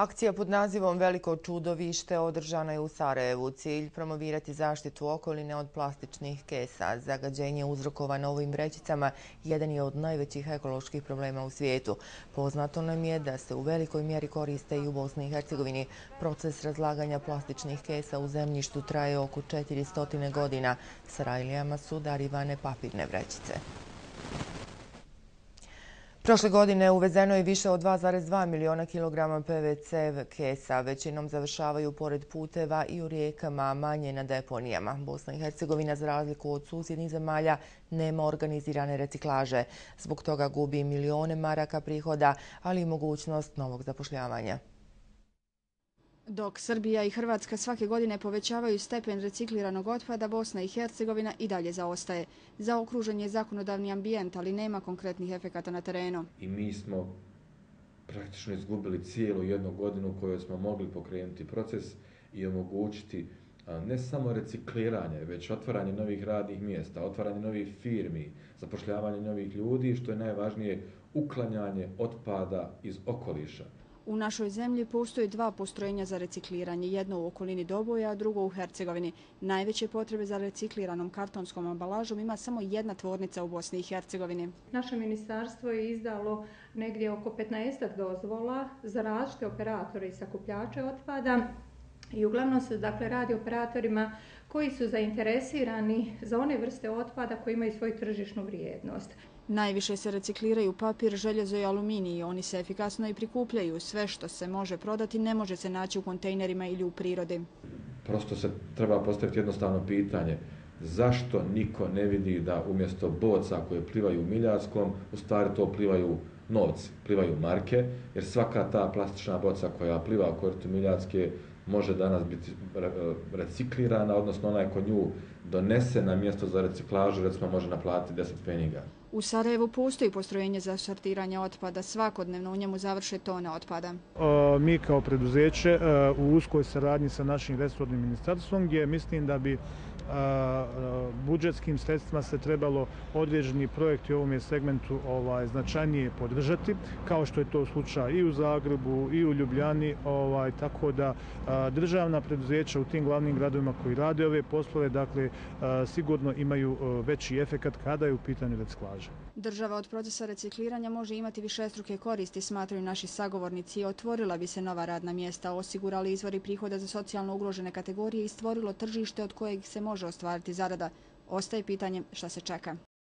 Akcija pod nazivom Veliko čudovište održana je u Sarajevu. Cilj promovirati zaštitu okoline od plastičnih kesa. Zagađenje uzrokovano ovim vrećicama jedan je od najvećih ekoloških problema u svijetu. Poznato nam je da se u velikoj mjeri koriste i u Bosni i Hercegovini. Proces razlaganja plastičnih kesa u zemljištu traje oko 400 godina. Sarajlijama su darivane papirne vrećice. Prošle godine uvezeno je više od 2,2 miliona kilograma PVC kesa. Većinom završavaju pored puteva i u rijekama, a manje na deponijama. Bosna i Hercegovina, za razliku od susjednih zemalja, nema organizirane reciklaže. Zbog toga gubi milione maraka prihoda, ali i mogućnost novog zapošljavanja. Dok Srbija i Hrvatska svake godine povećavaju stepen recikliranog otpada, Bosna i Hercegovina i dalje zaostaje. Zaokružen je zakonodavni ambijent, ali nema konkretnih efekata na terenu. I mi smo praktično izgubili cijelu jednu godinu u kojoj smo mogli pokrenuti proces i omogućiti ne samo recikliranje, već otvaranje novih radnih mjesta, otvaranje novih firmi, zapošljavanje novih ljudi, što je najvažnije, uklanjanje otpada iz okoliša. U našoj zemlji postoje dva postrojenja za recikliranje, jedno u okolini Doboja, a drugo u Hercegovini. Najveće potrebe za recikliranom kartonskom ambalažom ima samo jedna tvornica u Bosni i Hercegovini. Naše ministarstvo je izdalo negdje oko 15 dozvola za različite operatore i sakupljače otpada i uglavnom se radi o operatorima koji su zainteresirani za one vrste otpada koji imaju svoju tržišnu vrijednost. Najviše se recikliraju papir, željezo i aluminij. Oni se efikasno i prikupljaju. Sve što se može prodati ne može se naći u kontejnerima ili u prirodi. Prosto se treba postaviti jednostavno pitanje. Zašto niko ne vidi da umjesto boca koje plivaju u Miljarskom, u stvari to plivaju novci, plivaju marke, jer svaka ta plastična boca koja pliva u koritu Miljarske može danas biti reciklirana, odnosno onaj ko nju donese na mjesto za reciklažu, recimo može naplatiti 10 pfeniga. U Sarajevu postoji postrojenje za sortiranje otpada. Svakodnevno u njemu završe tone otpada. Mi kao preduzeće u uskoj saradnji sa našim resornim ministarstvom, gdje mislim da bi budžetskim sredstvima se trebalo određeni projekti u ovom segmentu značajnije podržati, kao što je to slučaj i u Zagrebu i u Ljubljani, tako da državna preduzeća u tim glavnim gradovima koji rade ove poslove, sigurno imaju veći efekat kada je u pitanju reciklaža. Država od procesa recikliranja može imati višestruke koristi, smatraju naši sagovornici. Otvorila bi se nova radna mjesta, osigurali izvori prihoda za socijalno ugrožene kategorije i stvorilo tržište od kojeg se može ostvariti zarada. Ostaje pitanje šta se čeka.